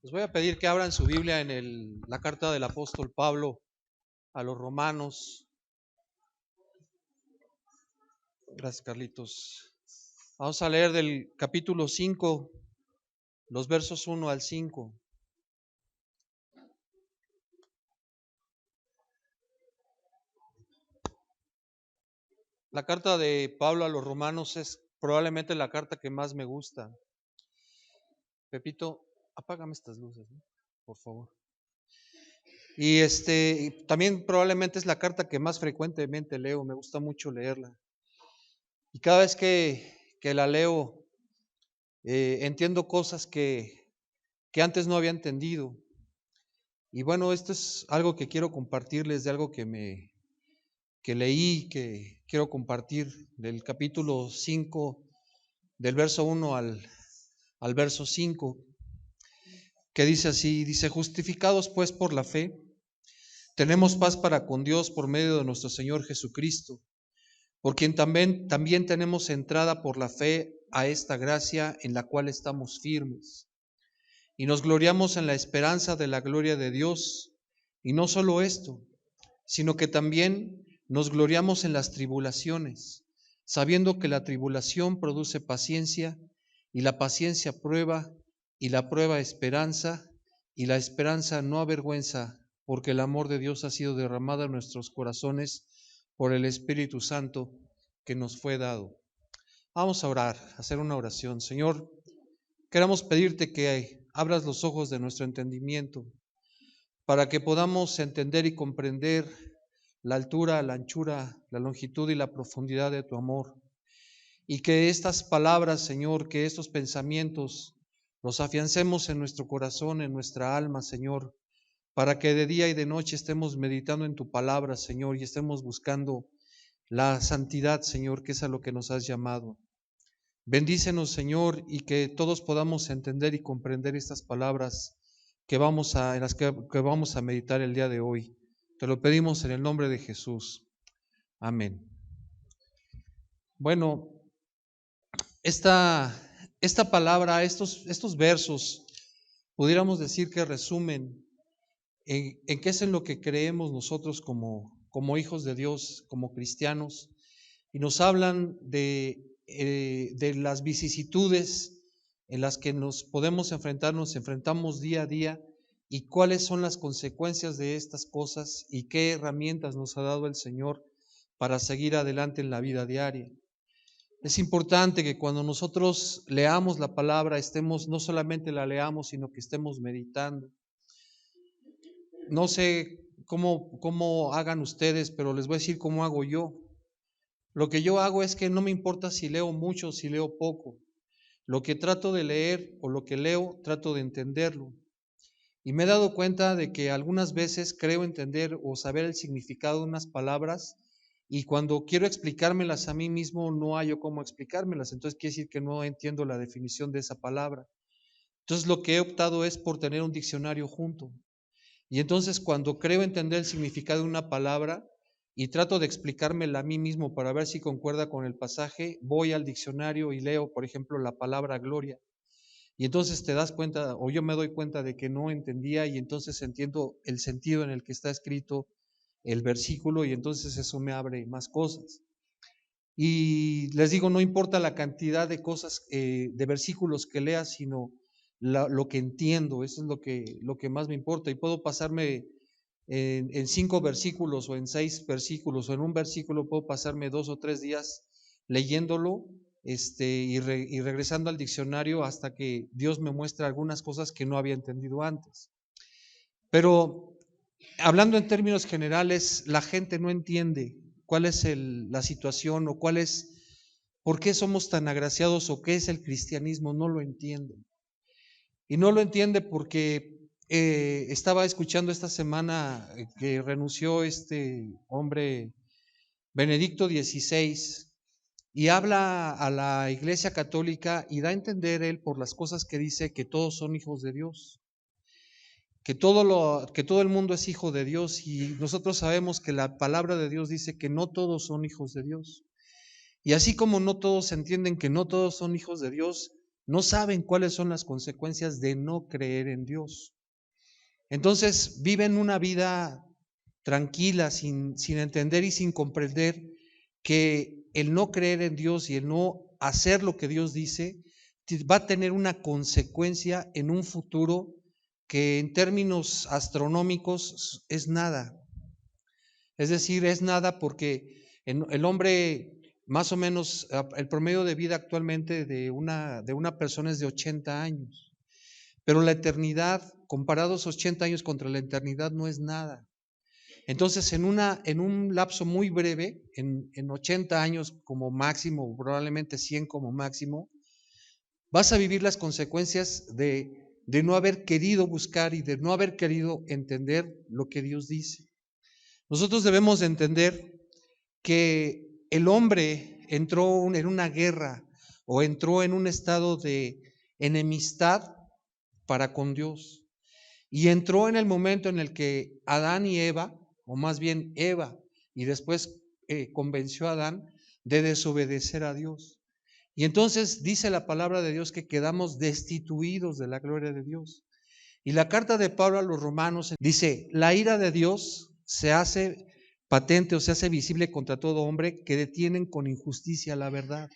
Les voy a pedir que abran su Biblia en la carta del apóstol Pablo a los romanos. Gracias, Carlitos. Vamos a leer del capítulo 5, los versos 1 al 5. La carta de Pablo a los romanos es probablemente la carta que más me gusta. Pepito, apágame estas luces, ¿no? Por favor. Y también probablemente es la carta que más frecuentemente leo. Me gusta mucho leerla. Y cada vez que la leo, entiendo cosas que antes no había entendido. Y bueno, esto es algo que quiero compartirles, de algo que leí, que quiero compartir, del capítulo 5, del verso 1 al verso 5, que dice así, dice: justificados pues por la fe, tenemos paz para con Dios por medio de nuestro Señor Jesucristo, por quien también tenemos entrada por la fe a esta gracia en la cual estamos firmes. Y nos gloriamos en la esperanza de la gloria de Dios. Y no solo esto, sino que también nos gloriamos en las tribulaciones, sabiendo que la tribulación produce paciencia, y la paciencia prueba, y la prueba esperanza, y la esperanza no avergüenza, porque el amor de Dios ha sido derramado en nuestros corazones por el Espíritu Santo que nos fue dado. Vamos a orar, a hacer una oración. Señor, queremos pedirte que abras los ojos de nuestro entendimiento para que podamos entender y comprender la altura, la anchura, la longitud y la profundidad de tu amor. Y que estas palabras, Señor, que estos pensamientos los afiancemos en nuestro corazón, en nuestra alma, Señor, para que de día y de noche estemos meditando en tu palabra, Señor, y estemos buscando la santidad, Señor, que es a lo que nos has llamado. Bendícenos, Señor, y que todos podamos entender y comprender estas palabras en las que vamos a meditar el día de hoy. Te lo pedimos en el nombre de Jesús. Amén. Bueno, esta palabra, estos versos, pudiéramos decir que resumen en qué es en lo que creemos nosotros como hijos de Dios, como cristianos, y nos hablan de las vicisitudes en las que nos podemos enfrentar, nos enfrentamos día a día, y cuáles son las consecuencias de estas cosas y qué herramientas nos ha dado el Señor para seguir adelante en la vida diaria. Es importante que cuando nosotros leamos la palabra, no solamente la leamos, sino que estemos meditando. No sé cómo hagan ustedes, pero les voy a decir cómo hago yo. Lo que yo hago es que no me importa si leo mucho o si leo poco. Lo que trato de leer o lo que leo, trato de entenderlo. Y me he dado cuenta de que algunas veces creo entender o saber el significado de unas palabras, y cuando quiero explicármelas a mí mismo no hallo cómo explicármelas. Entonces quiere decir que no entiendo la definición de esa palabra. Entonces lo que he optado es por tener un diccionario junto. Y entonces cuando creo entender el significado de una palabra y trato de explicármela a mí mismo para ver si concuerda con el pasaje, voy al diccionario y leo, por ejemplo, la palabra gloria. Y entonces te das cuenta, o yo me doy cuenta de que no entendía, y entonces entiendo el sentido en el que está escrito el versículo, y entonces eso me abre más cosas. Y les digo, no importa la cantidad de cosas, de versículos que lea, sino lo que entiendo. Eso es lo que más me importa. Y puedo pasarme en 5 versículos o en 6 versículos o en un versículo, puedo pasarme 2 o 3 días leyéndolo, y regresando al diccionario hasta que Dios me muestre algunas cosas que no había entendido antes. Pero hablando en términos generales, la gente no entiende cuál es la situación o por qué somos tan agraciados o qué es el cristianismo. No lo entienden. Y no lo entiende porque estaba escuchando esta semana que renunció este hombre, Benedicto XVI, y habla a la Iglesia Católica y da a entender él, por las cosas que dice, que todos son hijos de Dios, que todo el mundo es hijo de Dios, y nosotros sabemos que la palabra de Dios dice que no todos son hijos de Dios. Y así como no todos entienden que no todos son hijos de Dios, no saben cuáles son las consecuencias de no creer en Dios. Entonces viven una vida tranquila, sin entender y sin comprender que el no creer en Dios y el no hacer lo que Dios dice va a tener una consecuencia en un futuro que en términos astronómicos es nada. Es decir, es nada porque el hombre, más o menos, el promedio de vida actualmente de una persona es de 80 años. Pero la eternidad, comparados 80 años contra la eternidad, no es nada. Entonces, en un lapso muy breve, en 80 años como máximo, probablemente 100 como máximo, vas a vivir las consecuencias de no haber querido buscar y de no haber querido entender lo que Dios dice. Nosotros debemos de entender que el hombre entró en una guerra o entró en un estado de enemistad para con Dios. Y entró en el momento en el que Adán y Eva, o más bien Eva, y después convenció a Adán de desobedecer a Dios. Y entonces dice la palabra de Dios que quedamos destituidos de la gloria de Dios. Y la carta de Pablo a los romanos dice, la ira de Dios se hace patente o se hace visible contra todo hombre que detienen con injusticia la verdad.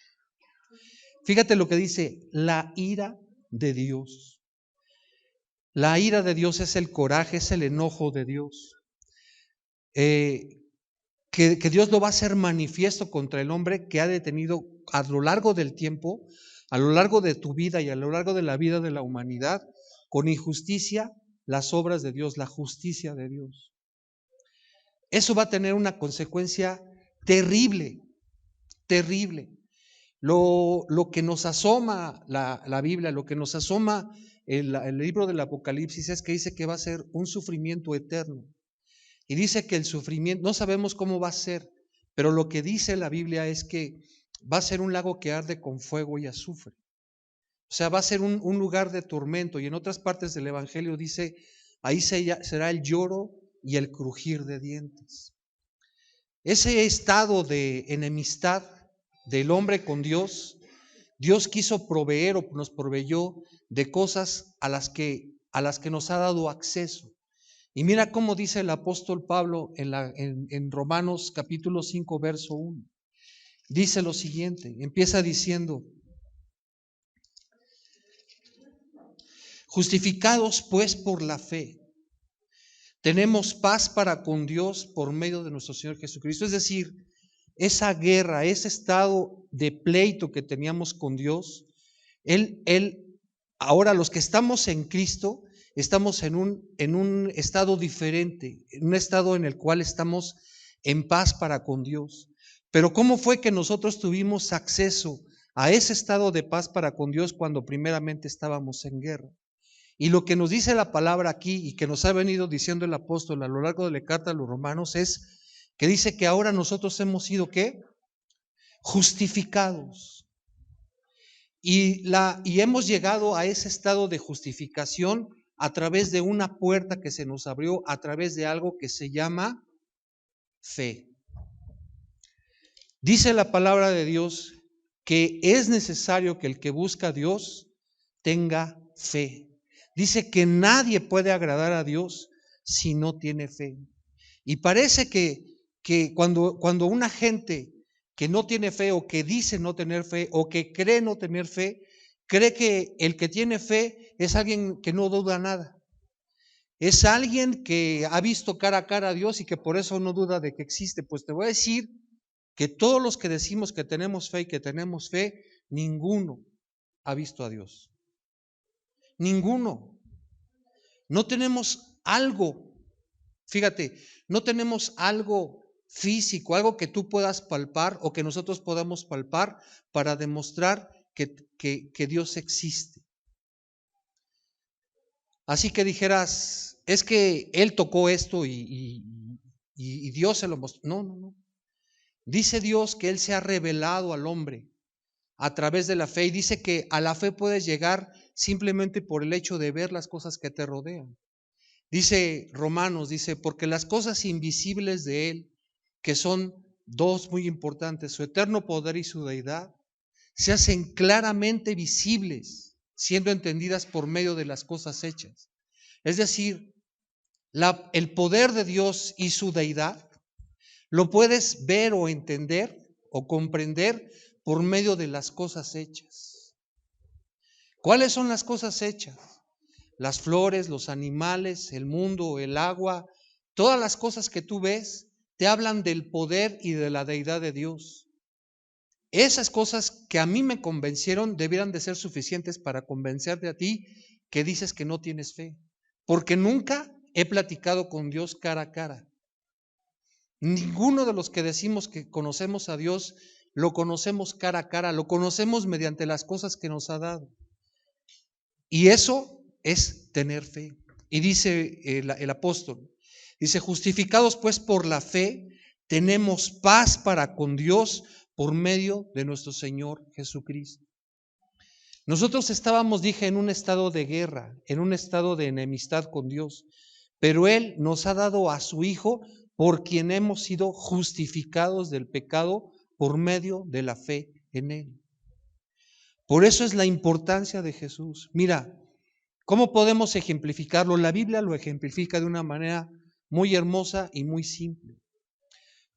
Fíjate lo que dice, la ira de Dios. La ira de Dios es el coraje, es el enojo de Dios. Que Dios lo va a hacer manifiesto contra el hombre que ha detenido a lo largo del tiempo, a lo largo de tu vida y a lo largo de la vida de la humanidad, con injusticia, las obras de Dios, la justicia de Dios. Eso va a tener una consecuencia terrible, terrible. Lo que nos asoma la Biblia, lo que nos asoma el libro del Apocalipsis es que dice que va a ser un sufrimiento eterno. Y dice que el sufrimiento, no sabemos cómo va a ser, pero lo que dice la Biblia es que va a ser un lago que arde con fuego y azufre. O sea, va a ser un lugar de tormento. Y en otras partes del Evangelio dice, ahí será el lloro y el crujir de dientes. Ese estado de enemistad del hombre con Dios, Dios quiso proveer o nos proveyó de cosas a las que nos ha dado acceso. Y mira cómo dice el apóstol Pablo en Romanos capítulo 5, verso 1. Dice lo siguiente, empieza diciendo, justificados pues por la fe, tenemos paz para con Dios por medio de nuestro Señor Jesucristo. Es decir, esa guerra, ese estado de pleito que teníamos con Dios, ahora los que estamos en Cristo, estamos en un estado diferente, en un estado en el cual estamos en paz para con Dios. Pero ¿cómo fue que nosotros tuvimos acceso a ese estado de paz para con Dios cuando primeramente estábamos en guerra? Y lo que nos dice la palabra aquí y que nos ha venido diciendo el apóstol a lo largo de la carta a los romanos es que dice que ahora nosotros hemos sido ¿qué? Justificados. Y hemos llegado a ese estado de justificación a través de una puerta que se nos abrió, a través de algo que se llama fe. Dice la palabra de Dios que es necesario que el que busca a Dios tenga fe. Dice que nadie puede agradar a Dios si no tiene fe. Y parece que cuando una gente que no tiene fe o que dice no tener fe o que cree no tener fe, cree que el que tiene fe es alguien que no duda nada. Es alguien que ha visto cara a cara a Dios y que por eso no duda de que existe. Pues te voy a decir que todos los que decimos que tenemos fe y que tenemos fe, ninguno ha visto a Dios. Ninguno. No tenemos algo, fíjate, no tenemos algo físico, algo que tú puedas palpar o que nosotros podamos palpar para demostrar que Dios existe. Así que dijeras, es que Él tocó esto y Dios se lo mostró. No, no, no. Dice Dios que Él se ha revelado al hombre a través de la fe y dice que a la fe puedes llegar simplemente por el hecho de ver las cosas que te rodean. Dice Romanos, dice, porque las cosas invisibles de Él, que son dos muy importantes, su eterno poder y su deidad, se hacen claramente visibles siendo entendidas por medio de las cosas hechas. Es decir, el poder de Dios y su deidad lo puedes ver o entender o comprender por medio de las cosas hechas. ¿Cuáles son las cosas hechas? Las flores, los animales, el mundo, el agua, todas las cosas que tú ves te hablan del poder y de la deidad de Dios. Esas cosas que a mí me convencieron debieran de ser suficientes para convencerte a ti que dices que no tienes fe, porque nunca he platicado con Dios cara a cara. Ninguno de los que decimos que conocemos a Dios lo conocemos cara a cara, lo conocemos mediante las cosas que nos ha dado. Y eso es tener fe. Y dice el apóstol, dice, justificados pues por la fe, tenemos paz para con Dios por medio de nuestro Señor Jesucristo. Nosotros estábamos, dije, en un estado de guerra, en un estado de enemistad con Dios, pero Él nos ha dado a su Hijo por quien hemos sido justificados del pecado por medio de la fe en Él. Por eso es la importancia de Jesús. Mira, ¿cómo podemos ejemplificarlo? La Biblia lo ejemplifica de una manera muy hermosa y muy simple.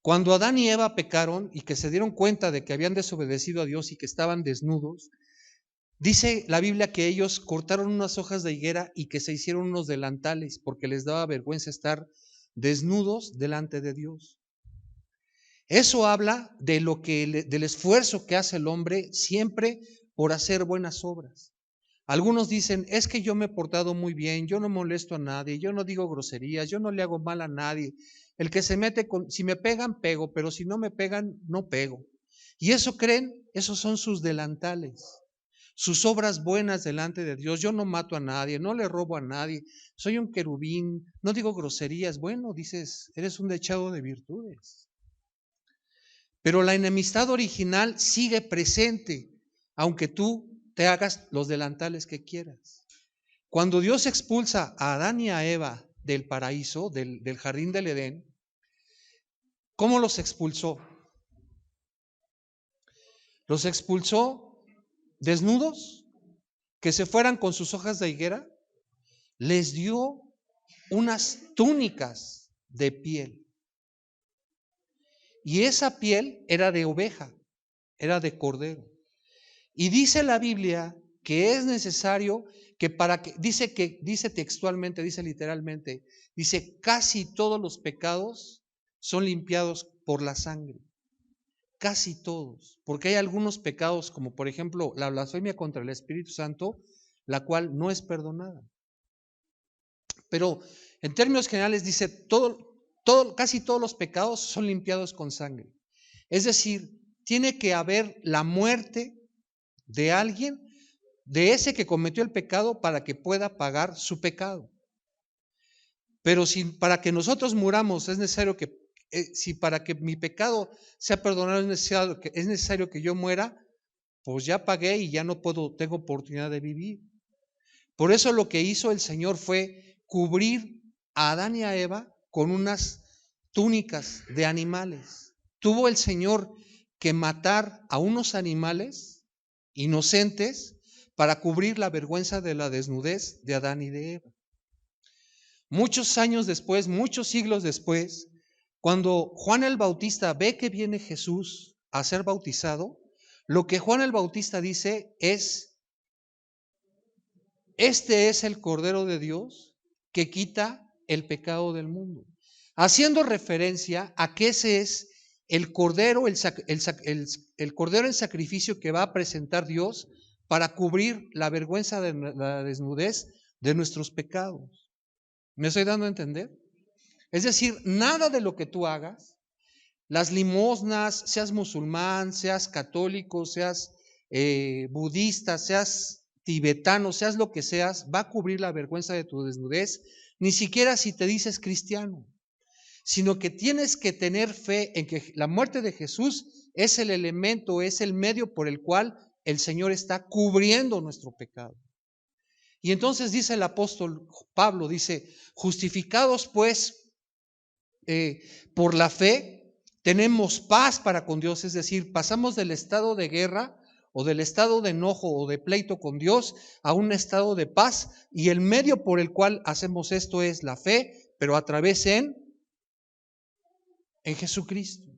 Cuando Adán y Eva pecaron y que se dieron cuenta de que habían desobedecido a Dios y que estaban desnudos, dice la Biblia que ellos cortaron unas hojas de higuera y que se hicieron unos delantales porque les daba vergüenza estar desnudos delante de Dios. Eso habla de del esfuerzo que hace el hombre siempre por hacer buenas obras. Algunos dicen, es que yo me he portado muy bien, yo no molesto a nadie, yo no digo groserías, yo no le hago mal a nadie. El que se mete si me pegan, pego, pero si no me pegan, no pego. Y eso creen, esos son sus delantales, sus obras buenas delante de Dios. Yo no mato a nadie, no le robo a nadie, soy un querubín, no digo groserías. Bueno, dices, eres un dechado de virtudes. Pero la enemistad original sigue presente, aunque tú te hagas los delantales que quieras. Cuando Dios expulsa a Adán y a Eva del paraíso, del jardín del Edén, ¿cómo los expulsó? Los expulsó desnudos, que se fueran con sus hojas de higuera, les dio unas túnicas de piel. Y esa piel era de oveja, era de cordero. Y dice la Biblia que es necesario dice textualmente, dice literalmente, dice casi todos los pecados son limpiados por la sangre. Casi todos, porque hay algunos pecados como por ejemplo la blasfemia contra el Espíritu Santo, la cual no es perdonada. Pero en términos generales dice casi todos los pecados son limpiados con sangre. Es decir, tiene que haber la muerte de alguien, de ese que cometió el pecado, para que pueda pagar su pecado. Pero para que nosotros muramos es necesario que, si para que mi pecado sea perdonado es necesario que yo muera, pues ya pagué y ya no tengo oportunidad de vivir. Por eso lo que hizo el Señor fue cubrir a Adán y a Eva con unas túnicas de animales. Tuvo el Señor que matar a unos animales inocentes para cubrir la vergüenza de la desnudez de Adán y de Eva. Muchos años después, muchos siglos después, cuando Juan el Bautista ve que viene Jesús a ser bautizado, lo que Juan el Bautista dice es: este es el Cordero de Dios que quita el pecado del mundo, haciendo referencia a que ese es el Cordero, el Cordero en sacrificio que va a presentar Dios para cubrir la vergüenza de la desnudez de nuestros pecados. ¿Me estoy dando a entender? Es decir, nada de lo que tú hagas, las limosnas, seas musulmán, seas católico, seas budista, seas tibetano, seas lo que seas, va a cubrir la vergüenza de tu desnudez, ni siquiera si te dices cristiano, sino que tienes que tener fe en que la muerte de Jesús es el elemento, es el medio por el cual el Señor está cubriendo nuestro pecado. Y entonces dice el apóstol Pablo, dice, justificados pues por la fe, tenemos paz para con Dios, es decir, pasamos del estado de guerra o del estado de enojo o de pleito con Dios a un estado de paz, y el medio por el cual hacemos esto es la fe, pero a través en Jesucristo.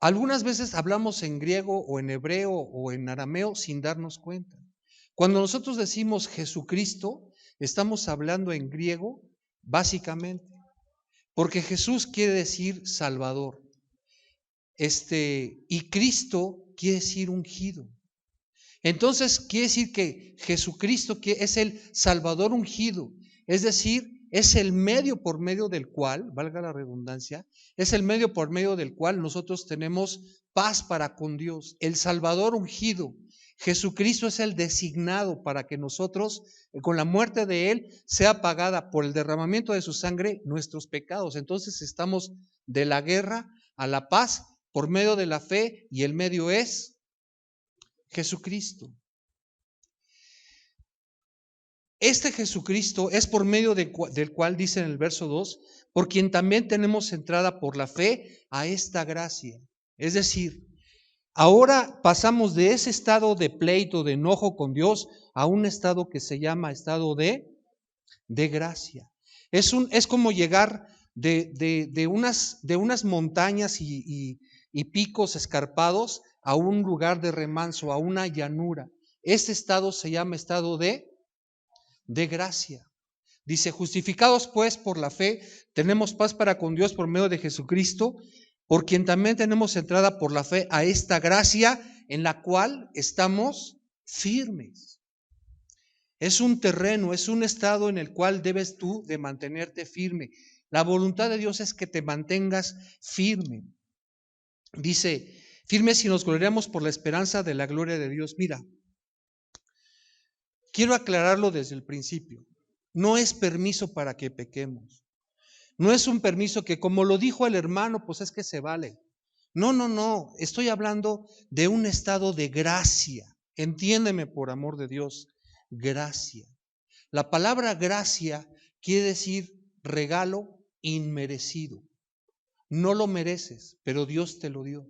Algunas veces hablamos en griego o en hebreo o en arameo sin darnos cuenta. Cuando nosotros decimos Jesucristo, estamos hablando en griego básicamente, porque Jesús quiere decir Salvador. Y Cristo quiere decir ungido. Entonces quiere decir que Jesucristo es el Salvador ungido, es decir, es el medio por medio del cual, valga la redundancia, es el medio por medio del cual nosotros tenemos paz para con Dios. El Salvador ungido, Jesucristo es el designado para que nosotros, con la muerte de Él, sea pagada por el derramamiento de su sangre nuestros pecados. Entonces estamos de la guerra a la paz por medio de la fe, y el medio es Jesucristo. Este Jesucristo es por medio del cual dice en el verso 2, por quien también tenemos entrada por la fe a esta gracia. Es decir, ahora pasamos de ese estado de pleito, de enojo con Dios, a un estado que se llama estado de gracia. Es como llegar de unas montañas y picos escarpados a un lugar de remanso, a una llanura. Este estado se llama estado de gracia. Dice, justificados pues por la fe, tenemos paz para con Dios por medio de Jesucristo, por quien también tenemos entrada por la fe a esta gracia en la cual estamos firmes. Es un terreno, es un estado en el cual debes tú de mantenerte firme. La voluntad de Dios es que te mantengas firme. Dice, firmes y nos gloriamos por la esperanza de la gloria de Dios. Mira, quiero aclararlo desde el principio. No es permiso para que pequemos. No es un permiso que, como lo dijo el hermano, pues es que se vale. No. Estoy hablando de un estado de gracia. Entiéndeme, por amor de Dios. Gracia. La palabra gracia quiere decir regalo inmerecido. No lo mereces, pero Dios te lo dio.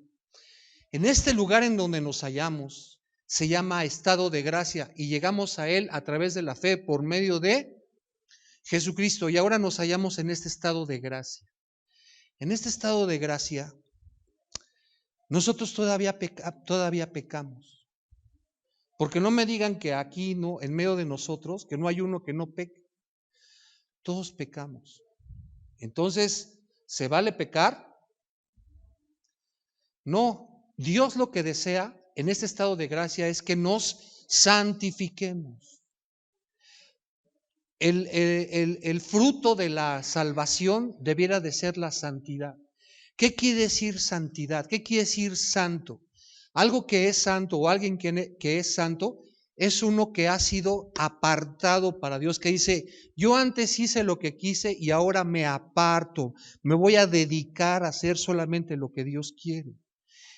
En este lugar en donde nos hallamos se llama estado de gracia, y llegamos a Él a través de la fe por medio de Jesucristo, y ahora nos hallamos en este estado de gracia. En este estado de gracia nosotros todavía pecamos. Porque no me digan que aquí no, en medio de nosotros, que no hay uno que no peque. Todos pecamos. Entonces, ¿se vale pecar? No, Dios lo que desea en este estado de gracia es que nos santifiquemos. El fruto de la salvación debiera de ser la santidad. ¿Qué quiere decir santidad? ¿Qué quiere decir santo? Algo que es santo o alguien que es santo es uno que ha sido apartado para Dios, que dice, yo antes hice lo que quise y ahora me aparto, me voy a dedicar a hacer solamente lo que Dios quiere.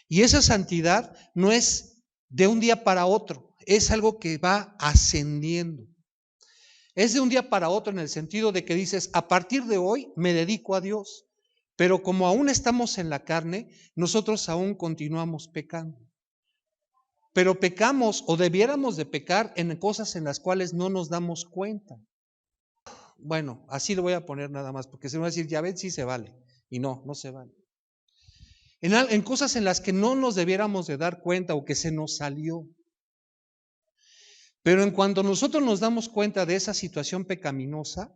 Y esa santidad no es de un día para otro, es algo que va ascendiendo. Es de un día para otro en el sentido de que dices, a partir de hoy me dedico a Dios, pero como aún estamos en la carne, nosotros aún continuamos pecando. Pero pecamos o debiéramos de pecar en cosas en las cuales no nos damos cuenta. Bueno, así lo voy a poner nada más, porque se me va a decir, ya ven, sí se vale. Y no se vale. En cosas en las que no nos debiéramos de dar cuenta o que se nos salió. Pero en cuanto nosotros nos damos cuenta de esa situación pecaminosa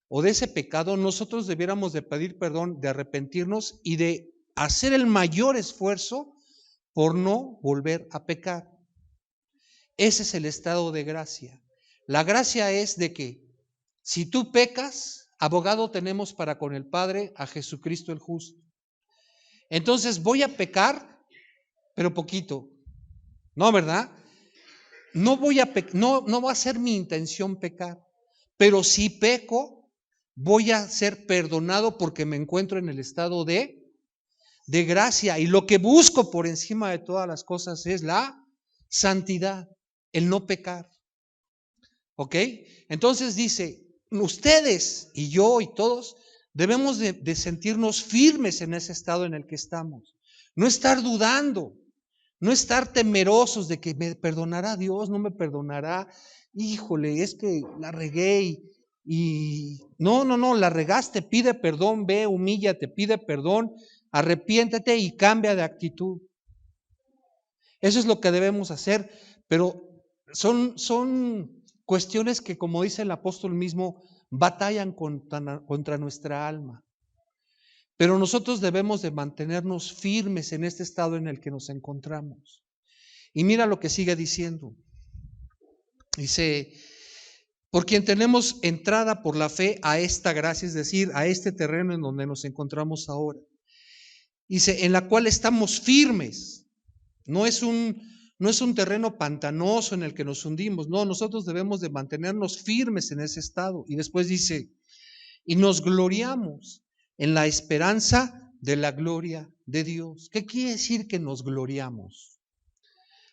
o de ese pecado, nosotros debiéramos de pedir perdón, de arrepentirnos y de hacer el mayor esfuerzo por no volver a pecar. Ese es el estado de gracia. La gracia es de que si tú pecas, abogado tenemos para con el Padre a Jesucristo el justo. Entonces voy a pecar, pero poquito. No, ¿verdad? No va a ser mi intención pecar, pero si peco, voy a ser perdonado porque me encuentro en el estado de gracia. Y lo que busco por encima de todas las cosas es la santidad, el no pecar. ¿Ok? Entonces dice, ustedes y yo y todos debemos de sentirnos firmes en ese estado en el que estamos. No estar dudando. No estar temerosos de que me perdonará Dios, no me perdonará. Híjole, es que la regué no, la regaste, pide perdón, ve, humíllate, pide perdón, arrepiéntete y cambia de actitud. Eso es lo que debemos hacer, pero son cuestiones que, como dice el apóstol mismo, batallan contra nuestra alma. Pero nosotros debemos de mantenernos firmes en este estado en el que nos encontramos. Y mira lo que sigue diciendo. Dice, por quien tenemos entrada por la fe a esta gracia, es decir, a este terreno en donde nos encontramos ahora. Dice, en la cual estamos firmes. No es un terreno pantanoso en el que nos hundimos. No, nosotros debemos de mantenernos firmes en ese estado. Y después dice, y nos gloriamos en la esperanza de la gloria de Dios. ¿Qué quiere decir que nos gloriamos?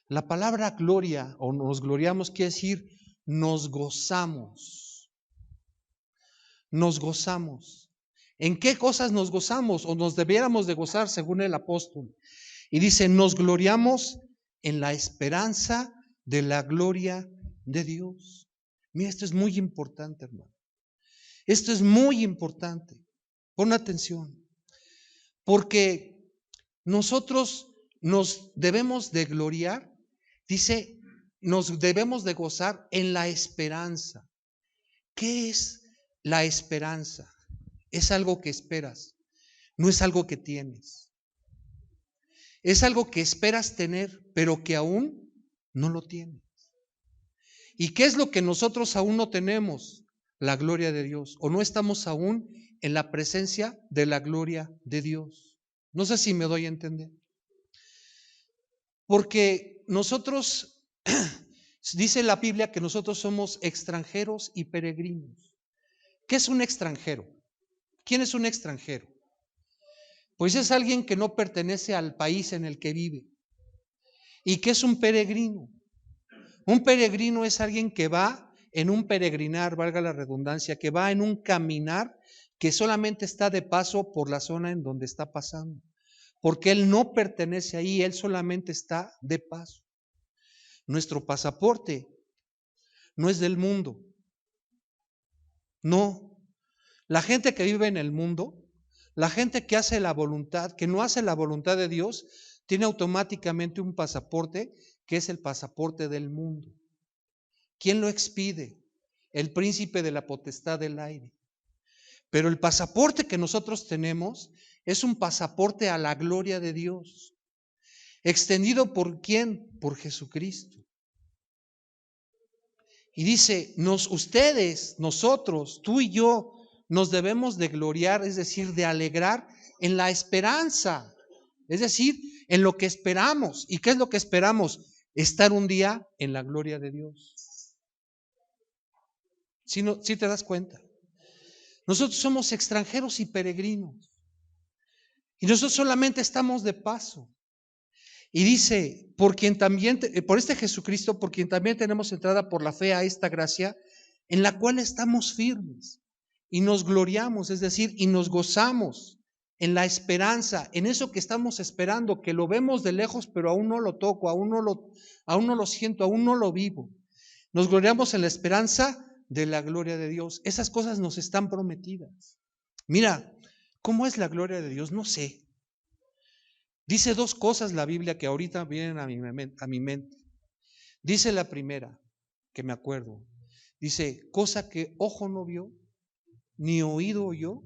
La palabra gloria o nos gloriamos quiere decir nos gozamos. Nos gozamos. ¿En qué cosas nos gozamos o nos debiéramos de gozar según el apóstol? Y dice, nos gloriamos en la esperanza de la gloria de Dios. Mira, esto es muy importante, hermano. Esto es muy importante. Pon atención. Porque nosotros nos debemos de gloriar, dice, nos debemos de gozar en la esperanza. ¿Qué es la esperanza? Es algo que esperas, no es algo que tienes. Es algo que esperas tener, pero que aún no lo tienes. ¿Y qué es lo que nosotros aún no tenemos? La gloria de Dios. O no estamos aún en la presencia de la gloria de Dios. No sé si me doy a entender. Porque nosotros, dice la Biblia que nosotros somos extranjeros y peregrinos. ¿Qué es un extranjero? ¿Quién es un extranjero? Pues es alguien que no pertenece al país en el que vive. ¿Y qué es un peregrino? Un peregrino es alguien que va en un peregrinar, valga la redundancia, que va en un caminar que solamente está de paso por la zona en donde está pasando. Porque él no pertenece ahí, él solamente está de paso. Nuestro pasaporte no es del mundo. No. La gente que vive en el mundo, la gente que hace la voluntad, que no hace la voluntad de Dios, tiene automáticamente un pasaporte que es el pasaporte del mundo. ¿Quién lo expide? El príncipe de la potestad del aire. Pero el pasaporte que nosotros tenemos es un pasaporte a la gloria de Dios. ¿Extendido por quién? Por Jesucristo. Y dice, ustedes, nosotros, tú y yo, nos debemos de gloriar, es decir, de alegrar en la esperanza, es decir, en lo que esperamos. ¿Y qué es lo que esperamos? Estar un día en la gloria de Dios. ¿Sí te das cuenta? Nosotros somos extranjeros y peregrinos. Y nosotros solamente estamos de paso. Y dice, por este Jesucristo, por quien también tenemos entrada por la fe a esta gracia, en la cual estamos firmes y nos gloriamos, es decir, y nos gozamos en la esperanza, en eso que estamos esperando, que lo vemos de lejos, pero aún no lo toco, aún no lo siento, aún no lo vivo. Nos gloriamos en la esperanza de la gloria de Dios. Esas cosas nos están prometidas. Mira, ¿cómo es la gloria de Dios? No sé. Dice dos cosas la Biblia que ahorita vienen a mi mente. Dice la primera, que me acuerdo, dice, cosa que ojo no vio, ni oído oyó,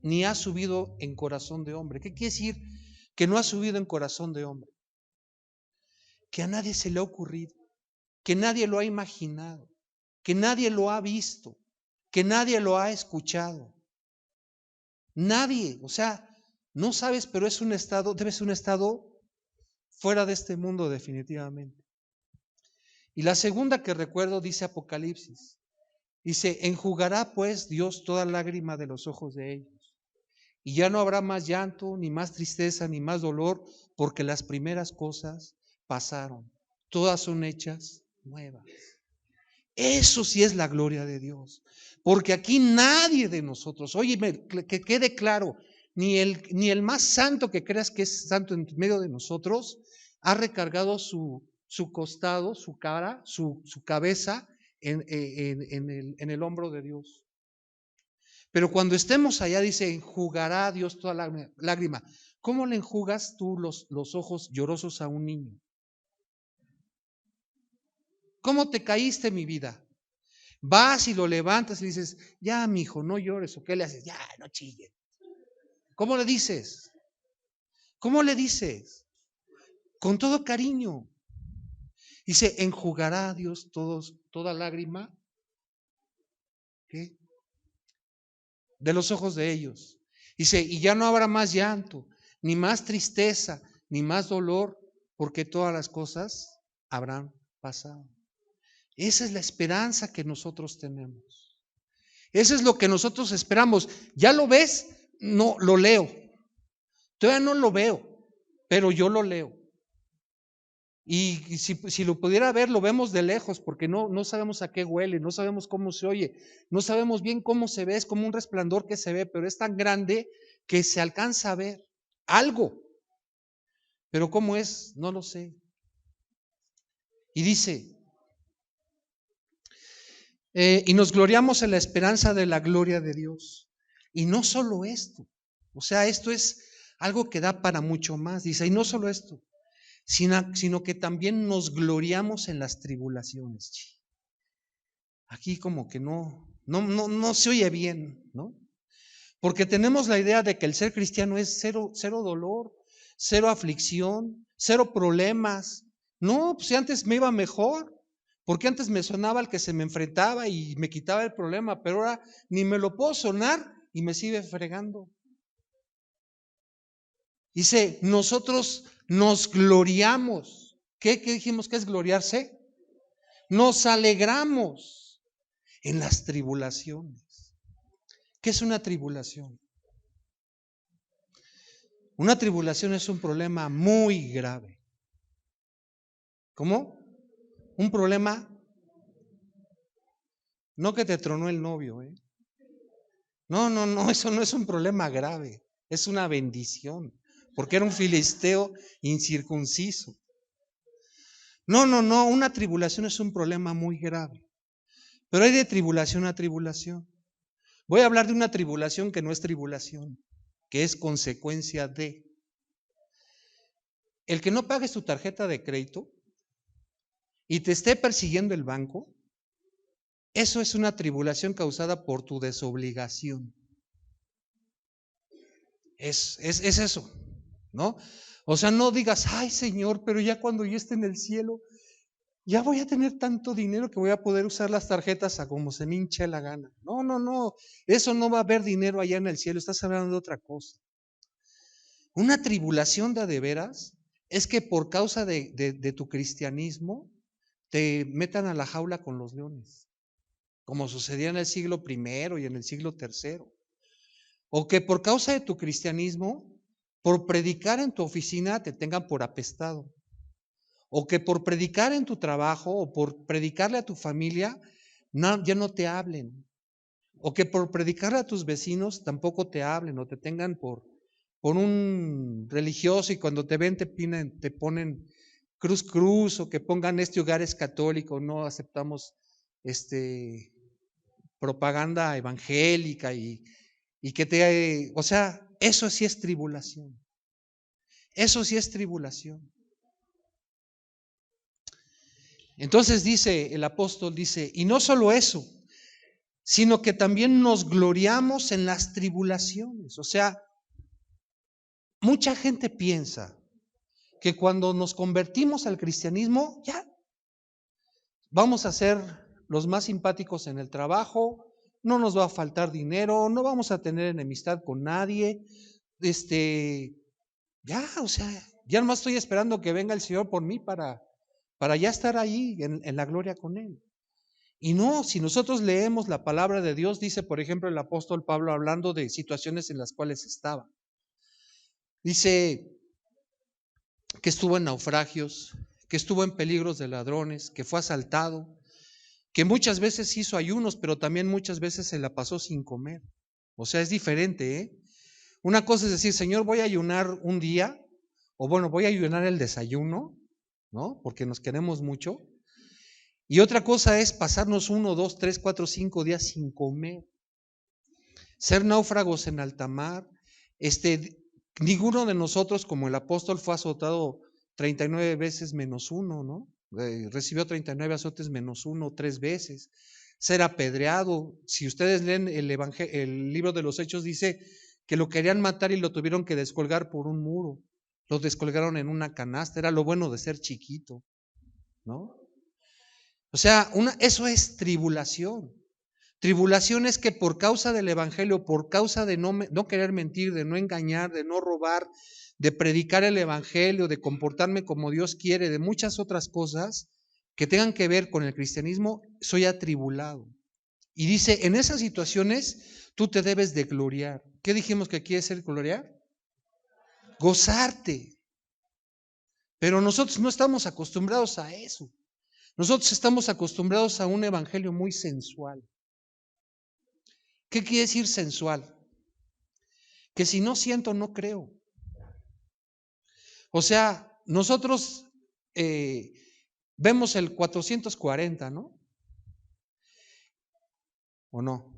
ni ha subido en corazón de hombre. ¿Qué quiere decir que no ha subido en corazón de hombre? Que a nadie se le ha ocurrido, que nadie lo ha imaginado, que nadie lo ha visto, que nadie lo ha escuchado. Nadie, o sea, no sabes, pero debe ser un estado fuera de este mundo definitivamente. Y la segunda que recuerdo dice Apocalipsis. Dice, enjugará pues Dios toda lágrima de los ojos de ellos. Y ya no habrá más llanto, ni más tristeza, ni más dolor, porque las primeras cosas pasaron. Todas son hechas nuevas. Eso sí es la gloria de Dios. Porque aquí nadie de nosotros, oye, que quede claro, ni el más santo que creas que es santo en medio de nosotros, ha recargado su costado, su cara, su cabeza en el hombro de Dios. Pero cuando estemos allá, dice, enjugará a Dios toda lágrima. ¿Cómo le enjugas tú los ojos llorosos a un niño? ¿Cómo te caíste, mi vida? Vas y lo levantas y dices, ya, mi hijo, no llores. ¿O qué le haces? Ya, no chilles. ¿Cómo le dices? ¿Cómo le dices? Con todo cariño. Dice, enjugará a Dios toda lágrima, ¿qué? De los ojos de ellos. Dice, y ya no habrá más llanto, ni más tristeza, ni más dolor, porque todas las cosas habrán pasado. Esa es la esperanza que nosotros tenemos. Eso es lo que nosotros esperamos. ¿Ya lo ves? No, lo leo. Todavía no lo veo, pero yo lo leo. Y si lo pudiera ver, lo vemos de lejos, porque no sabemos a qué huele, no sabemos cómo se oye, no sabemos bien cómo se ve, es como un resplandor que se ve, pero es tan grande que se alcanza a ver algo. Pero cómo es, no lo sé. Y dice, y nos gloriamos en la esperanza de la gloria de Dios. Y no solo esto, o sea, esto es algo que da para mucho más. Dice, y no solo esto, sino que también nos gloriamos en las tribulaciones. Aquí como que no se oye bien, ¿no? Porque tenemos la idea de que el ser cristiano es cero dolor, cero aflicción, cero problemas. No, pues si antes me iba mejor, porque antes me sonaba el que se me enfrentaba y me quitaba el problema, pero ahora ni me lo puedo sonar y me sigue fregando. Dice, nosotros nos gloriamos. ¿Qué dijimos que es gloriarse? Nos alegramos en las tribulaciones. ¿Qué es una tribulación? Una tribulación es un problema muy grave. ¿Cómo? Un problema, no que te tronó el novio, ¿eh? No, eso no es un problema grave, es una bendición, porque era un filisteo incircunciso. No, una tribulación es un problema muy grave, pero hay de tribulación a tribulación. Voy a hablar de una tribulación que no es tribulación, que es consecuencia de. El que no pagues tu tarjeta de crédito y te esté persiguiendo el banco, eso es una tribulación causada por tu desobligación. Es eso, ¿no? O sea, no digas, ay Señor, pero ya cuando yo esté en el cielo, ya voy a tener tanto dinero que voy a poder usar las tarjetas a como se me hinche la gana. No, eso no va a haber dinero allá en el cielo, estás hablando de otra cosa. Una tribulación de veras es que por causa de tu cristianismo te metan a la jaula con los leones, como sucedía en el siglo I y en el siglo III. O que por causa de tu cristianismo, por predicar en tu oficina te tengan por apestado. O que por predicar en tu trabajo o por predicarle a tu familia ya no te hablen. O que por predicarle a tus vecinos tampoco te hablen o te tengan por un religioso y cuando te ven te ponen cruz o que pongan este hogar es católico, no aceptamos propaganda evangélica y que o sea, eso sí es tribulación. Eso sí es tribulación. Entonces dice el apóstol, y no solo eso, sino que también nos gloriamos en las tribulaciones. O sea, mucha gente piensa que cuando nos convertimos al cristianismo, ya vamos a ser los más simpáticos en el trabajo, no nos va a faltar dinero, no vamos a tener enemistad con nadie, o sea, ya nomás estoy esperando que venga el Señor por mí para ya estar ahí en la gloria con Él. Y no, si nosotros leemos la palabra de Dios, dice por ejemplo el apóstol Pablo hablando de situaciones en las cuales estaba. Dice que estuvo en naufragios, que estuvo en peligros de ladrones, que fue asaltado, que muchas veces hizo ayunos, pero también muchas veces se la pasó sin comer. O sea, es diferente, ¿eh? Una cosa es decir, Señor, voy a ayunar un día o bueno, voy a ayunar el desayuno, ¿no? Porque nos queremos mucho. Y otra cosa es pasarnos 1, 2, 3, 4, 5 días sin comer. Ser náufragos en alta mar. Ninguno de nosotros, como el apóstol, fue azotado 39 veces menos uno, ¿no? Recibió 39 azotes menos uno 3 veces. Ser apedreado. Si ustedes leen el libro de los Hechos, dice que lo querían matar y lo tuvieron que descolgar por un muro. Lo descolgaron en una canasta. Era lo bueno de ser chiquito, ¿no? O sea, eso es tribulación. Tribulación es que por causa del evangelio, por causa de no querer mentir, de no engañar, de no robar, de predicar el evangelio, de comportarme como Dios quiere, de muchas otras cosas que tengan que ver con el cristianismo, soy atribulado. Y dice, en esas situaciones tú te debes de gloriar. ¿Qué dijimos que quiere ser gloriar? Gozarte. Pero nosotros no estamos acostumbrados a eso. Nosotros estamos acostumbrados a un evangelio muy sensual. ¿Qué quiere decir sensual? Que si no siento, no creo. O sea, nosotros vemos el 440, ¿no? ¿O no?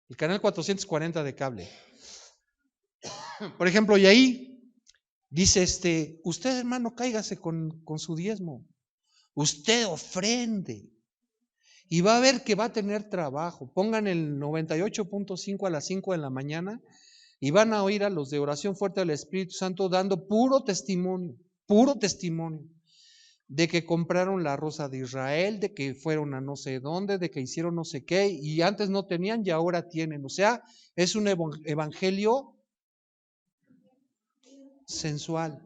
El canal 440 de cable. Por ejemplo, y ahí dice, usted hermano, cáigase con su diezmo. Usted ofrende. Y va a ver que va a tener trabajo. Pongan el 98.5 a las 5 de la mañana y van a oír a los de oración fuerte del Espíritu Santo dando puro testimonio de que compraron la rosa de Israel, de que fueron a no sé dónde, de que hicieron no sé qué, y antes no tenían y ahora tienen. O sea, es un evangelio sensual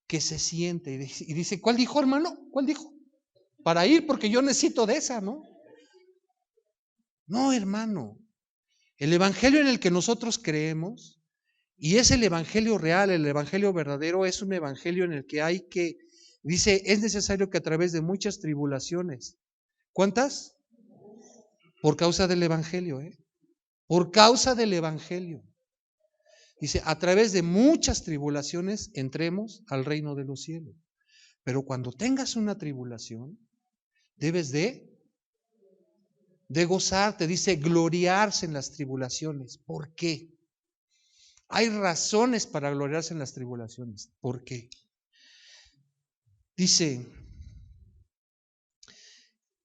que se siente y dice, ¿cuál dijo, hermano? ¿Cuál dijo? Para ir, porque yo necesito de esa, ¿no? No, hermano. El evangelio en el que nosotros creemos, y es el evangelio real, el evangelio verdadero, es un evangelio en el que dice, es necesario que a través de muchas tribulaciones, ¿cuántas? Por causa del evangelio, por causa del evangelio. Dice, a través de muchas tribulaciones entremos al reino de los cielos. Pero cuando tengas una tribulación, debes de gozarte, dice, gloriarse en las tribulaciones. ¿Por qué? Hay razones para gloriarse en las tribulaciones. ¿Por qué? Dice,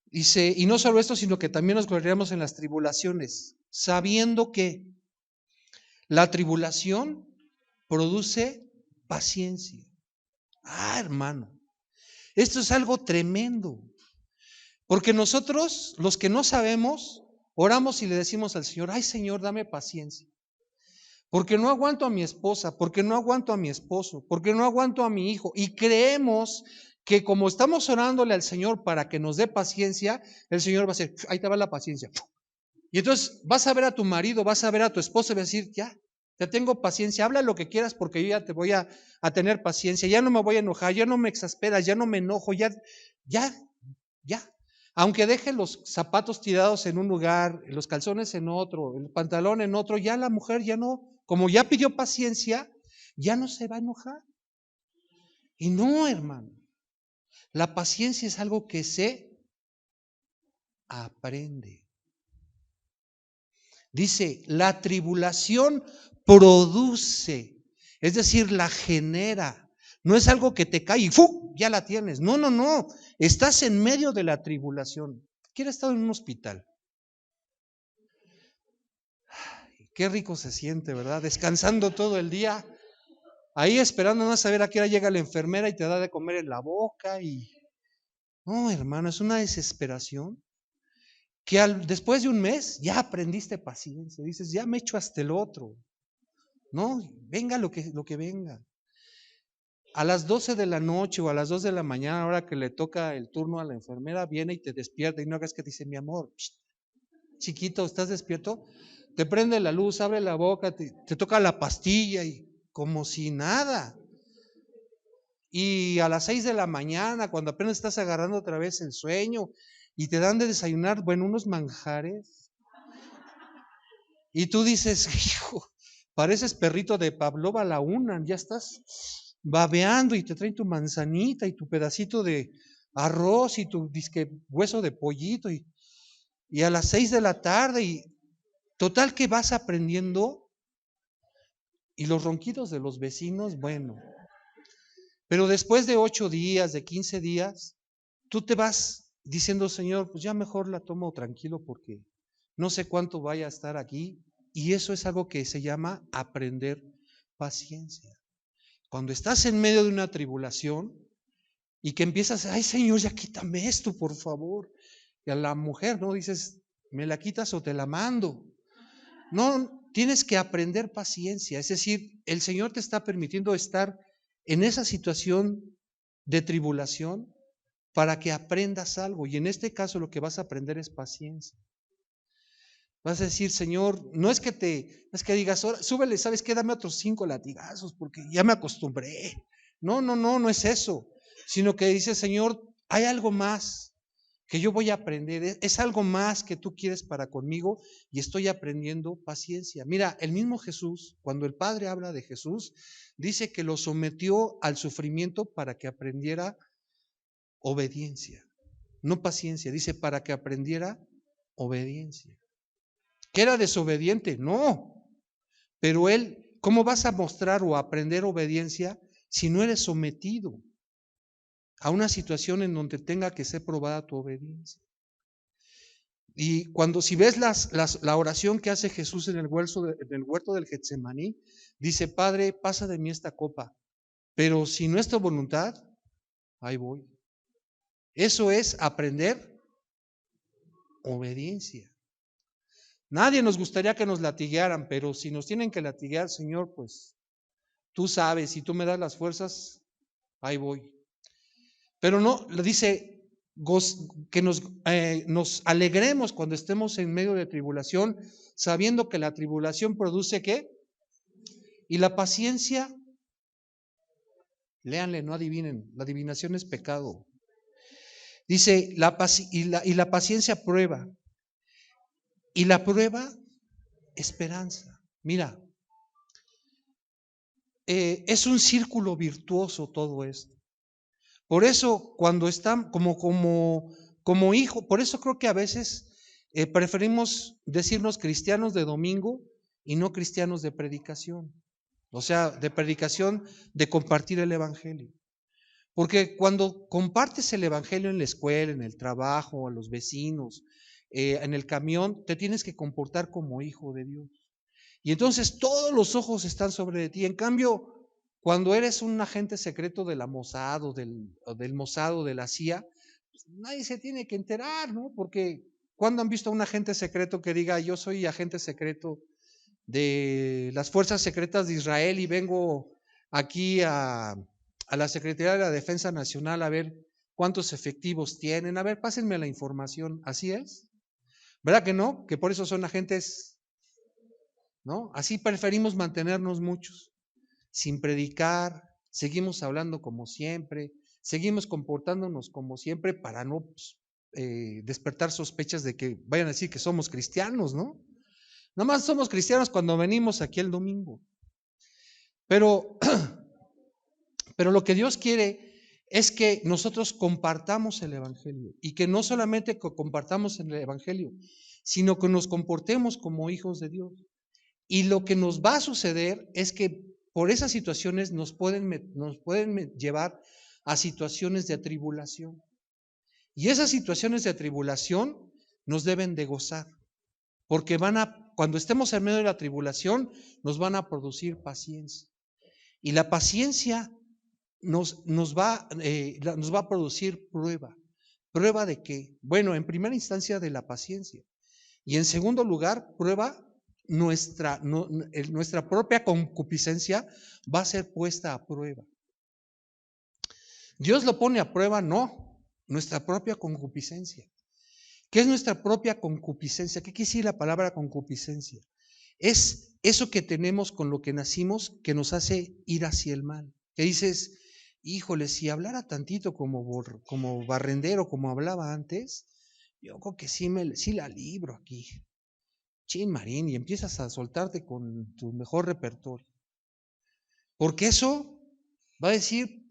y no solo esto, sino que también nos gloriamos en las tribulaciones, sabiendo que la tribulación produce paciencia. Ah, hermano, esto es algo tremendo. Porque nosotros, los que no sabemos, oramos y le decimos al Señor, ay Señor, dame paciencia. Porque no aguanto a mi esposa, porque no aguanto a mi esposo, porque no aguanto a mi hijo. Y creemos que como estamos orándole al Señor para que nos dé paciencia, el Señor va a decir, ahí te va la paciencia. Y entonces vas a ver a tu marido, vas a ver a tu esposa y vas a decir, ya, te tengo paciencia, habla lo que quieras porque yo ya te voy a tener paciencia, ya no me voy a enojar, ya no me exasperas, ya no me enojo, ya. Aunque deje los zapatos tirados en un lugar, los calzones en otro, el pantalón en otro, ya la mujer ya no, como ya pidió paciencia, ya no se va a enojar. Y no, hermano, la paciencia es algo que se aprende. Dice, la tribulación produce, es decir, la genera. No es algo que te cae y ¡fu! Ya la tienes. No, no, no. Estás en medio de la tribulación. ¿Quién ha estado en un hospital? Qué rico se siente, ¿verdad? Descansando todo el día, ahí esperando a saber a qué hora llega la enfermera y te da de comer en la boca y... No, hermano, es una desesperación que después de un mes ya aprendiste paciencia, dices, ya me echo hasta el otro, no, venga lo que venga. A las 12 de la noche o a las 2 de la mañana, ahora que le toca el turno a la enfermera, viene y te despierta y no hagas que te dice, mi amor, chiquito, ¿estás despierto? Te prende la luz, abre la boca, te toca la pastilla y como si nada. Y a las 6 de la mañana, cuando apenas estás agarrando otra vez el sueño y te dan de desayunar, bueno, unos manjares. Y tú dices, hijo, pareces perrito de Pavlova la una, ya estás babeando y te traen tu manzanita y tu pedacito de arroz y tu disque hueso de pollito y a las 6 de la tarde y total que vas aprendiendo y los ronquidos de los vecinos, bueno, pero después de 8 días, de 15 días, tú te vas diciendo, Señor, pues ya mejor la tomo tranquilo porque no sé cuánto vaya a estar aquí. Y eso es algo que se llama aprender paciencia. Cuando estás en medio de una tribulación y que empiezas, ay Señor, ya quítame esto, por favor. Y a la mujer, ¿no? Dices, ¿me la quitas o te la mando? No, tienes que aprender paciencia. Es decir, el Señor te está permitiendo estar en esa situación de tribulación para que aprendas algo. Y en este caso lo que vas a aprender es paciencia. Vas a decir, Señor, no es que digas, súbele, ¿sabes qué? Dame otros 5 latigazos porque ya me acostumbré. No es eso. Sino que dice, Señor, hay algo más que yo voy a aprender. Es algo más que tú quieres para conmigo y estoy aprendiendo paciencia. Mira, el mismo Jesús, cuando el Padre habla de Jesús, dice que lo sometió al sufrimiento para que aprendiera obediencia. No paciencia, dice para que aprendiera obediencia. ¿Que era desobediente? No. Pero él, ¿cómo vas a mostrar o aprender obediencia si no eres sometido a una situación en donde tenga que ser probada tu obediencia? Y cuando si ves la oración que hace Jesús en el huerto del Getsemaní, dice, Padre, pasa de mí esta copa, pero si no es tu voluntad, ahí voy. Eso es aprender obediencia. Nadie nos gustaría que nos latiguearan, pero si nos tienen que latiguear, Señor, pues tú sabes, si tú me das las fuerzas, ahí voy. Pero no, le dice que nos alegremos cuando estemos en medio de tribulación, sabiendo que la tribulación produce ¿qué? Y la paciencia, léanle, no adivinen, la adivinación es pecado. Dice, y la paciencia prueba, y la prueba, esperanza. Mira, es un círculo virtuoso todo esto. Por eso, cuando están como hijo, por eso creo que a veces preferimos decirnos cristianos de domingo y no cristianos de predicación. O sea, de predicación, de compartir el evangelio. Porque cuando compartes el evangelio en la escuela, en el trabajo, a los vecinos, en el camión, te tienes que comportar como hijo de Dios. Y entonces todos los ojos están sobre ti. En cambio, cuando eres un agente secreto de la Mossad o del Mossad o de la CIA, pues nadie se tiene que enterar, ¿no? Porque ¿cuándo han visto a un agente secreto que diga, yo soy agente secreto de las fuerzas secretas de Israel y vengo aquí a la Secretaría de la Defensa Nacional a ver cuántos efectivos tienen? A ver, pásenme la información. ¿Así es? ¿Verdad que no? Que por eso son agentes, ¿no? Así preferimos mantenernos muchos, sin predicar, seguimos hablando como siempre, seguimos comportándonos como siempre para no despertar sospechas de que vayan a decir que somos cristianos, ¿no? Nada más somos cristianos cuando venimos aquí el domingo. Pero, pero lo que Dios quiere es que nosotros compartamos el Evangelio y que no solamente compartamos el Evangelio, sino que nos comportemos como hijos de Dios. Y lo que nos va a suceder es que por esas situaciones nos pueden llevar a situaciones de tribulación. Y esas situaciones de tribulación nos deben de gozar, porque cuando estemos en medio de la tribulación, nos van a producir paciencia. Y la paciencia nos va a producir prueba. ¿Prueba de qué? Bueno, en primera instancia de la paciencia. Y en segundo lugar, prueba nuestra propia concupiscencia va a ser puesta a prueba. Dios lo pone a prueba, no, nuestra propia concupiscencia. ¿Qué es nuestra propia concupiscencia? ¿Qué quiere decir la palabra concupiscencia? Es eso que tenemos con lo que nacimos que nos hace ir hacia el mal. Que dices, híjole, si hablara tantito como barrendero, como hablaba antes, yo creo que sí la libro aquí. Chin Marín, y empiezas a soltarte con tu mejor repertorio. Porque eso Va a decir,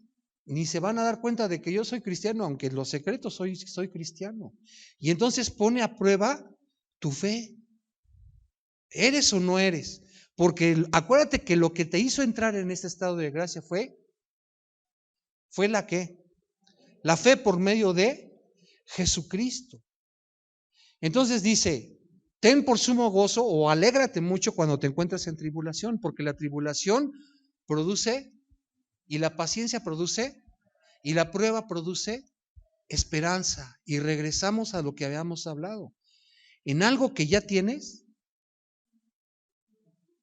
ni se van a dar cuenta de que yo soy cristiano, aunque en los secretos soy cristiano. Y entonces pone a prueba tu fe. ¿Eres o no eres? Porque acuérdate que lo que te hizo entrar en este estado de gracia fue la que, la fe por medio de Jesucristo. Entonces dice, ten por sumo gozo o alégrate mucho cuando te encuentres en tribulación, porque la tribulación produce, y la paciencia produce, y la prueba produce esperanza. Y regresamos a lo que habíamos hablado. En algo que ya tienes,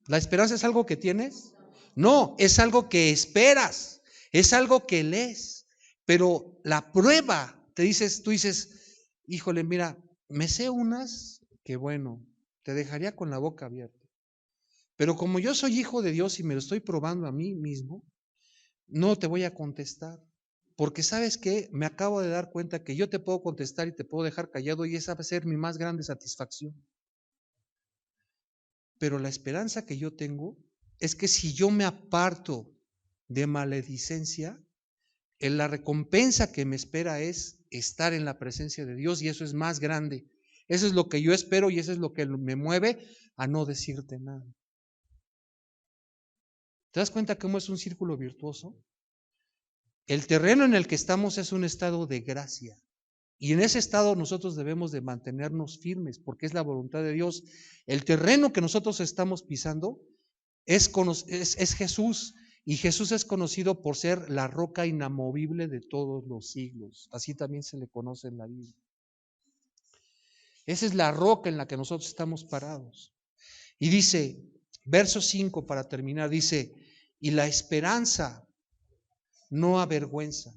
¿la esperanza es algo que tienes? No, es algo que esperas, es algo que lees. Pero la prueba, tú dices, híjole, mira, me sé unas que bueno, te dejaría con la boca abierta. Pero como yo soy hijo de Dios y me lo estoy probando a mí mismo, no te voy a contestar. Porque sabes que me acabo de dar cuenta que yo te puedo contestar y te puedo dejar callado y esa va a ser mi más grande satisfacción. Pero la esperanza que yo tengo es que si yo me aparto de maledicencia, la recompensa que me espera es estar en la presencia de Dios y eso es más grande. Eso es lo que yo espero y eso es lo que me mueve a no decirte nada. ¿Te das cuenta cómo es un círculo virtuoso? El terreno en el que estamos es un estado de gracia. Y en ese estado nosotros debemos de mantenernos firmes porque es la voluntad de Dios. El terreno que nosotros estamos pisando es Jesús. Y Jesús es conocido por ser la roca inamovible de todos los siglos. Así también se le conoce en la Biblia. Esa es la roca en la que nosotros estamos parados. Y dice, verso 5 para terminar, dice, y la esperanza no avergüenza.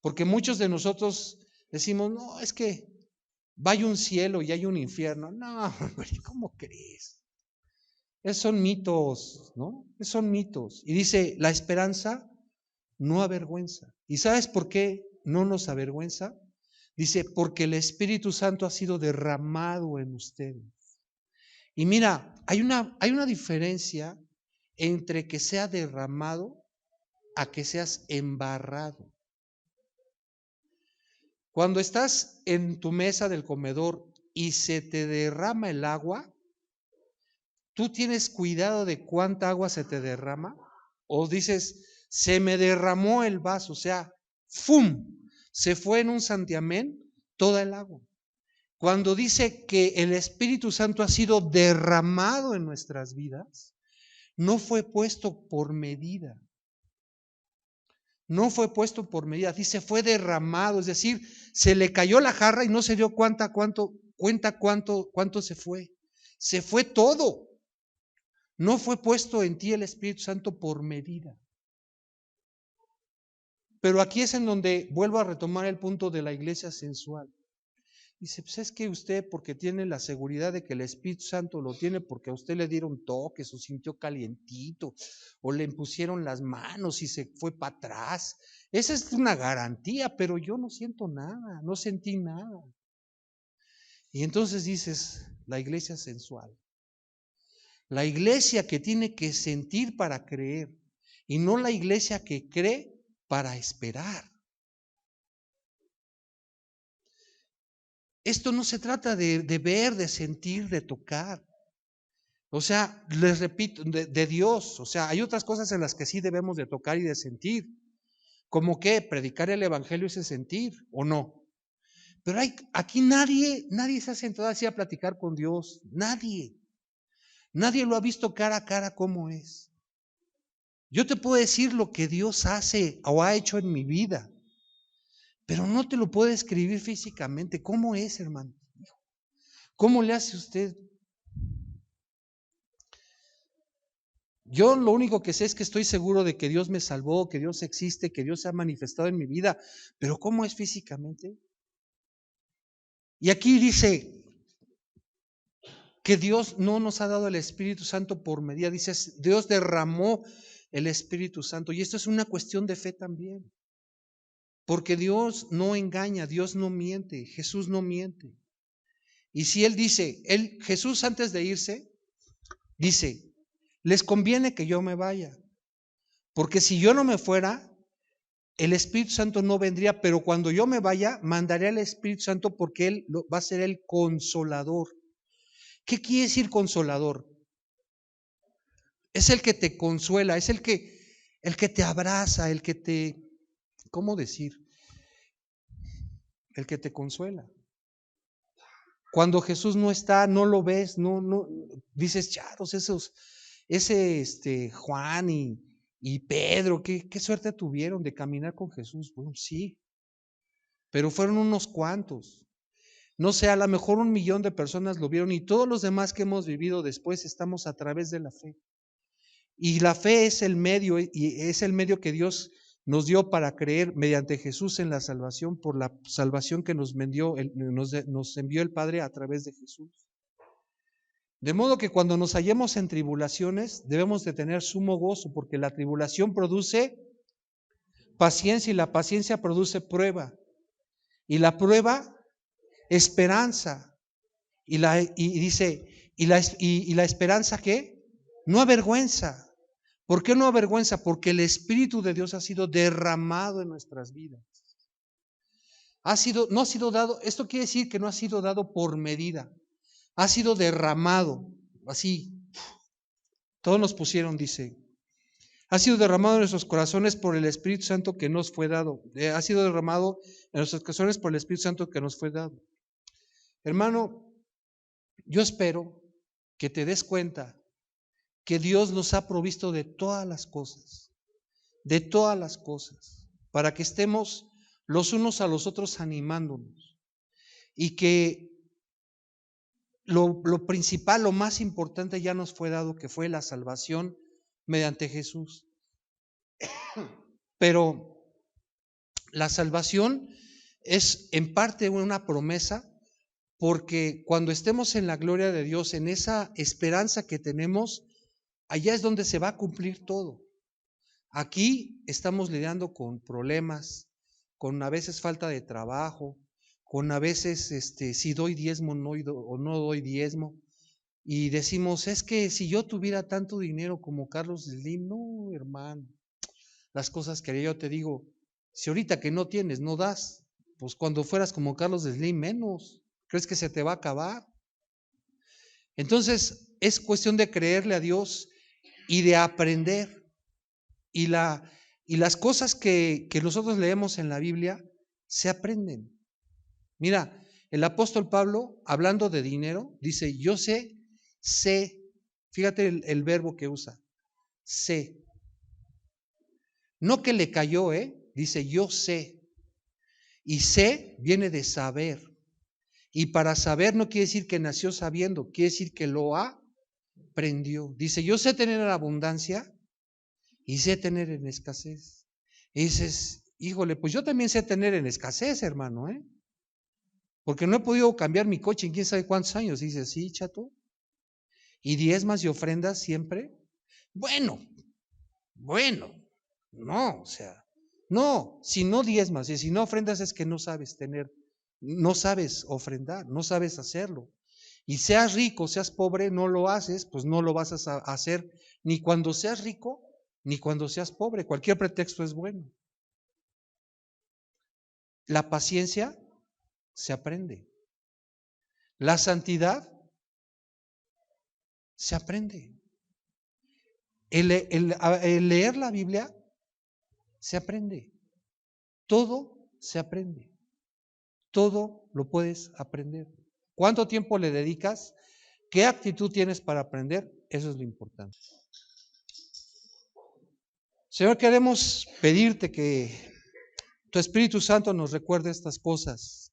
Porque muchos de nosotros decimos, no, es que hay un cielo y hay un infierno. No, ¿cómo crees? Esos son mitos, ¿no? Esos son mitos. Y dice, la esperanza no avergüenza. ¿Y sabes por qué no nos avergüenza? Dice, porque el Espíritu Santo ha sido derramado en ustedes. Y mira, hay una diferencia entre que sea derramado a que seas embarrado. Cuando estás en tu mesa del comedor y se te derrama el agua, ¿tú tienes cuidado de cuánta agua se te derrama? O dices, se me derramó el vaso, o sea, ¡fum! Se fue en un santiamén toda el agua. Cuando dice que el Espíritu Santo ha sido derramado en nuestras vidas, no fue puesto por medida. No fue puesto por medida, dice fue derramado, es decir, se le cayó la jarra y no se dio cuenta cuánto se fue. Se fue todo. No fue puesto en ti el Espíritu Santo por medida. Pero aquí es en donde vuelvo a retomar el punto de la iglesia sensual. Dice, pues es que usted, porque tiene la seguridad de que el Espíritu Santo lo tiene, porque a usted le dieron toques o sintió calientito, o le impusieron las manos y se fue para atrás. Esa es una garantía, pero yo no siento nada, no sentí nada. Y entonces dices, la iglesia sensual. La iglesia que tiene que sentir para creer, y no la iglesia que cree para esperar. Esto no se trata de ver, de sentir, de tocar. O sea, les repito, de Dios. O sea, hay otras cosas en las que sí debemos de tocar y de sentir. Como que predicar el evangelio es sentir, ¿o no? Pero aquí nadie se ha sentado así a platicar con Dios. Nadie. Nadie lo ha visto cara a cara cómo es. Yo te puedo decir lo que Dios hace o ha hecho en mi vida, pero no te lo puedo escribir físicamente. ¿Cómo es, hermano? ¿Cómo le hace usted? Yo lo único que sé es que estoy seguro de que Dios me salvó, que Dios existe, que Dios se ha manifestado en mi vida, pero ¿cómo es físicamente? Y aquí dice que Dios no nos ha dado el Espíritu Santo por medida, dice, Dios derramó el Espíritu Santo y esto es una cuestión de fe también, porque Dios no engaña, Dios no miente, Jesús no miente. Y si Él dice, Jesús antes de irse, dice, les conviene que yo me vaya, Porque si yo no me fuera, el Espíritu Santo no vendría, pero cuando yo me vaya, mandaré al Espíritu Santo porque Él va a ser el consolador. ¿Qué quiere decir consolador? Es el que te consuela, es el que te abraza, el que te, ¿cómo decir? El que te consuela. Cuando Jesús no está, no lo ves, no, dices, charos, ese Juan y Pedro, qué suerte tuvieron de caminar con Jesús. Bueno, sí, pero fueron unos cuantos. No sé, a lo mejor 1,000,000 de personas lo vieron y todos los demás que hemos vivido después estamos a través de la fe. Y la fe es el medio, y es el medio que Dios nos dio para creer mediante Jesús en la salvación, por la salvación que nos envió el Padre a través de Jesús. De modo que cuando nos hallemos en tribulaciones, debemos de tener sumo gozo, porque la tribulación produce paciencia y la paciencia produce prueba. Y la prueba, esperanza. Y la esperanza, ¿qué? No avergüenza. ¿Por qué no avergüenza? Porque el Espíritu de Dios ha sido derramado en nuestras vidas. No ha sido dado, esto quiere decir que no ha sido dado por medida, ha sido derramado, así, todos nos pusieron, dice, ha sido derramado en nuestros corazones por el Espíritu Santo que nos fue dado, ha sido derramado en nuestros corazones por el Espíritu Santo que nos fue dado. Hermano, yo espero que te des cuenta que Dios nos ha provisto de todas las cosas, para que estemos los unos a los otros animándonos, y que lo principal, lo más importante ya nos fue dado, que fue la salvación mediante Jesús. Pero la salvación es en parte una promesa, porque cuando estemos en la gloria de Dios, en esa esperanza que tenemos, allá es donde se va a cumplir todo. Aquí estamos lidiando con problemas, con a veces falta de trabajo, con a veces si doy diezmo o no doy diezmo, y decimos, es que si yo tuviera tanto dinero como Carlos Slim, no, hermano, las cosas que yo te digo, si ahorita que no tienes, no das, pues cuando fueras como Carlos Slim, menos, ¿crees que se te va a acabar? Entonces, es cuestión de creerle a Dios y de aprender. Y las cosas que nosotros leemos en la Biblia se aprenden. Mira, el apóstol Pablo, hablando de dinero, dice, yo sé, fíjate el verbo que usa, sé. No que le cayó, dice, yo sé. Y sé viene de saber. Y para saber no quiere decir que nació sabiendo, quiere decir que lo aprendió. Dice, yo sé tener en abundancia y sé tener en escasez. Y dices, híjole, pues yo también sé tener en escasez, hermano, porque no he podido cambiar mi coche en quién sabe cuántos años. Y dices, sí, chato. ¿Y diezmas y ofrendas siempre? Bueno, no, o sea, no, si no diezmas y si no ofrendas es que no sabes no sabes ofrendar, no sabes hacerlo. Y seas rico, seas pobre, no lo haces, pues no lo vas a hacer ni cuando seas rico, ni cuando seas pobre. Cualquier pretexto es bueno. La paciencia se aprende. La santidad se aprende. El leer la Biblia se aprende. Todo se aprende. Todo lo puedes aprender. ¿Cuánto tiempo le dedicas? ¿Qué actitud tienes para aprender? Eso es lo importante. Señor, queremos pedirte que tu Espíritu Santo nos recuerde estas cosas,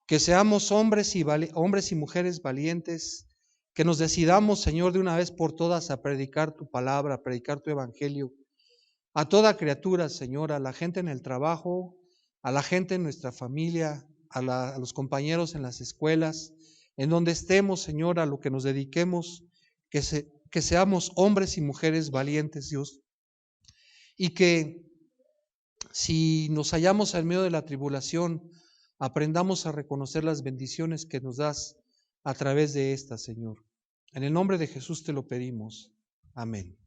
que seamos hombres y mujeres valientes, que nos decidamos, Señor, de una vez por todas a predicar tu palabra, a predicar tu evangelio, a toda criatura, Señor, a la gente en el trabajo, a la gente en nuestra familia, a los compañeros en las escuelas, en donde estemos, Señor, a lo que nos dediquemos, que seamos hombres y mujeres valientes, Dios, y que si nos hallamos en medio de la tribulación, aprendamos a reconocer las bendiciones que nos das a través de esta, Señor. En el nombre de Jesús te lo pedimos. Amén.